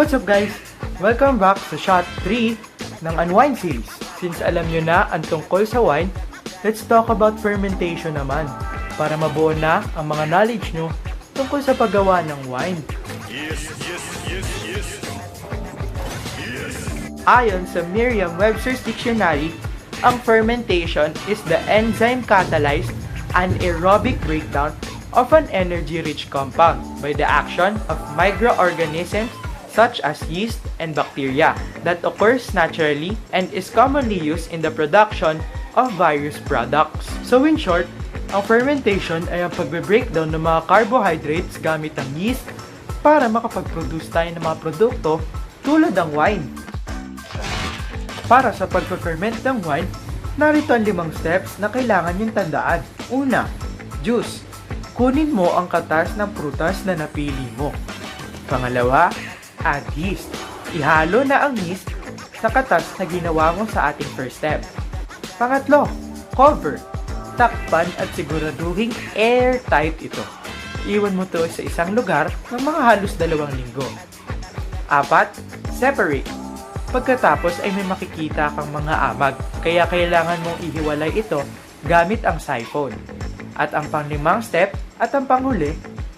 What's up guys? Welcome back sa Shot 3 ng Unwind series. Since alam nyo na ang tungkol sa wine, let's talk about fermentation naman para mabuo na ang mga knowledge nyo tungkol sa paggawa ng wine. Ayon sa Merriam-Webster's Dictionary, ang fermentation is the enzyme-catalyzed anaerobic breakdown of an energy-rich compound by the action of microorganisms such as yeast and bacteria that occurs naturally and is commonly used in the production of various products. So in short, ang fermentation ay ang pagbe-breakdown ng mga carbohydrates gamit ang yeast para makapag-produce tayo ng mga produkto tulad ng wine. Para sa pagpe-ferment ng wine, narito ang 5 steps na kailangan yung tandaan. Una, juice. Kunin mo ang katas ng prutas na napili mo. Pangalawa, add yeast. Ihalo na ang yeast sa katas na ginawa mo sa ating first step. Pangatlo, cover. Takpan at siguraduhing airtight ito. Iwan mo ito sa isang lugar ng mga halos 2 linggo. 4, separate. Pagkatapos ay may makikita kang mga amag, kaya kailangan mong ihiwalay ito gamit ang siphon. At ang pang-5 step at ang panghuli,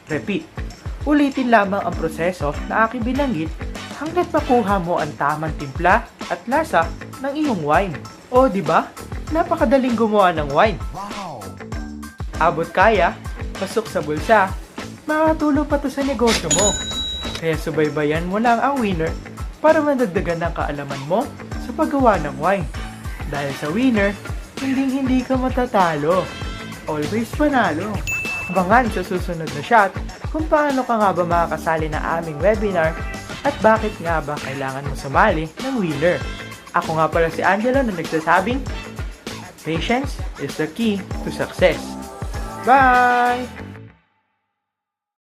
repeat. Ulitin lamang ang proseso na aking binanggit hanggat makuha mo ang tamang timpla at lasa ng iyong wine. O di ba? Napakadaling gumawa ng wine. Wow! Abot kaya, pasok sa bulsa, makakatulong pa to sa negosyo mo. Kaya subaybayan mo lang ang winner para madagdagan ng kaalaman mo sa paggawa ng wine. Dahil sa winner, hindi ka matatalo. Always panalo. Abangan sa susunod na shot kung paano ka nga ba makakasali na aming webinar at bakit nga ba kailangan mo sumali ng winner. Ako nga pala si Angelo na nagsasabing, patience is the key to success. Bye!